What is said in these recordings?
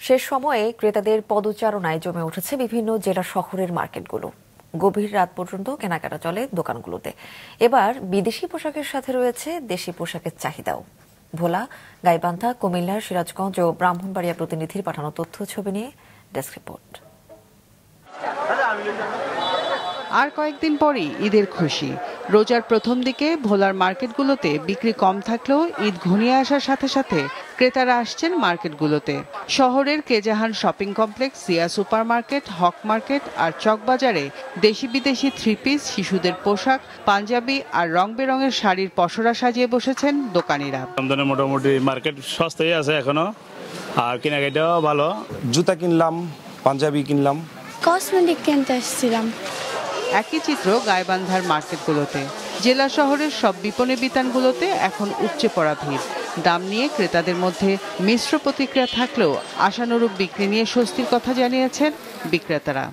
শেষ সময়ে ক্রেতাদের পদচারণায় জমে উঠেছে বিভিন্ন জেলা শহরের মার্কেটগুলো। গভীর রাত পর্যন্ত কেনাকাটা চলে দোকানগুলোতে। এবার বিদেশি পোশাকের সাথে রয়েছে দেশি পোশাকের চাহিদাও। ভোলা, গাইবান্ধা, কুমিল্লা, সিরাজগঞ্জ ও ব্রাহ্মণবাড়িয়া প্রতিনিধির পাঠানো তথ্য ছবি নিয়ে ডেস্ক রিপোর্ট। আর কয়েকদিন পরই ঈদের খুশি। রোজার প্রথম দিকে ভোলার মার্কেটগুলোতে বিক্রি কম থাকলেও ঈদ ঘনিয়ে আসার সাথে সাথে ক্রেতারা আসছেন মার্কেটগুলোতে। শহরের কেজাহান শপিং কমপ্লেক্স, সিয়া সুপার মার্কেট, হক মার্কেট আর চকবাজারে দেশি বিদেশি থ্রি পিস, শিশুদের পোশাক, পাঞ্জাবি আর রং বেরঙের শাড়ির পসরা সাজিয়ে বসেছেন দোকানিরা। মোটামুটি মার্কেট সস্তাই আছে এখনো, আর কেনাকাটাও ভালো। জুতা কিনলাম, পাঞ্জাবি কিনলাম, কসমেটিক কিনতে এসেছিলাম। একই চিত্র গাইবান্ধার মার্কেটগুলোতে। জেলা শহরের সব বিপণী বিতানগুলোতে এখন উপচে পড়া ভিড়। দাম নিয়ে ক্রেতাদের মধ্যে মিশ্র প্রতিক্রিয়া থাকলেও আশানুরূপ বিক্রি নিয়ে স্বস্তির কথা জানিয়েছেন বিক্রেতারা।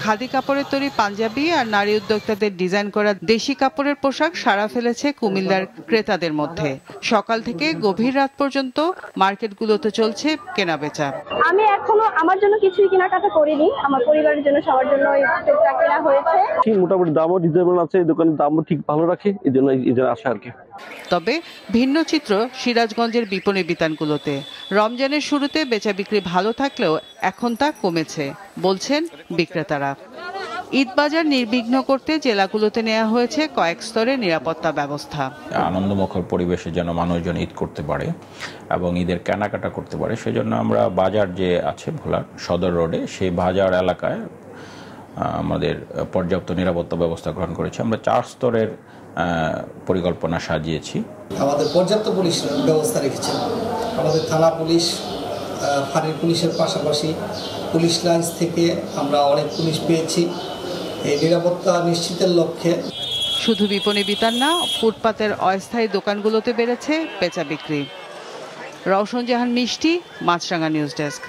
খাদি কাপড়ের তৈরি পাঞ্জাবি আর নারী উদ্যোক্তাদের ডিজাইন করা দেশি কাপড়ের পোশাক সাড়া ফেলেছে কুমিল্লার ক্রেতাদের মধ্যে। সকাল থেকে গভীর রাত পর্যন্ত মার্কেটগুলোতে চলছে কেনাবেচা। আমি এখনো আমার জন্য কিছুই কেনাকাটা করিনি, আমার পরিবারের জন্য সবার জন্য কেনা হয়েছে। মোটামুটি দামও রিজনেবল আছে, এই দোকানের দামও ঠিক ভালো রাখে, এই জন্য আসা আর কি। তবে ভিন্ন চিত্র সিরাজগঞ্জের বিপণী বিতানগুলোতে। রমজানের শুরুতে বেচা বিক্রি ভালো থাকলেও এখন তা কমেছে বলছেন বিক্রেতারা। ঈদ বাজার নির্বিঘ্ন করতে জেলাগুলোতে নেওয়া হয়েছে কয়েক স্তরে নিরাপত্তা ব্যবস্থা। আনন্দমুখর পরিবেশে যেন মানুষজন ঈদ করতে পারে এবং ঈদের কেনাকাটা করতে পারে, সেজন্য আমরা বাজার যে আছে ভোলার সদর রোডে, সেই বাজার এলাকায় আমাদের পর্যাপ্ত নিরাপত্তা ব্যবস্থা গ্রহণ করেছি। আমরা 4 স্তরের পরিকল্পনা সাজিয়েছি। আমাদের পর্যাপ্ত পুলিশ ব্যবস্থা রেখেছি। আমাদের থানা পুলিশ, ফাঁড়ির পুলিশের পাশাপাশি পুলিশ লাইন্স থেকে আমরা অনেক পুলিশ পেয়েছি এই নিরাপত্তা নিশ্চিতের লক্ষ্যে। শুধু বিপণী বিতান না, ফুটপাতের অস্থায়ী দোকানগুলোতে বেড়েছে বেচা বিক্রি। রওশন জাহান মিষ্টি, মাছরাঙা নিউজ ডেস্ক।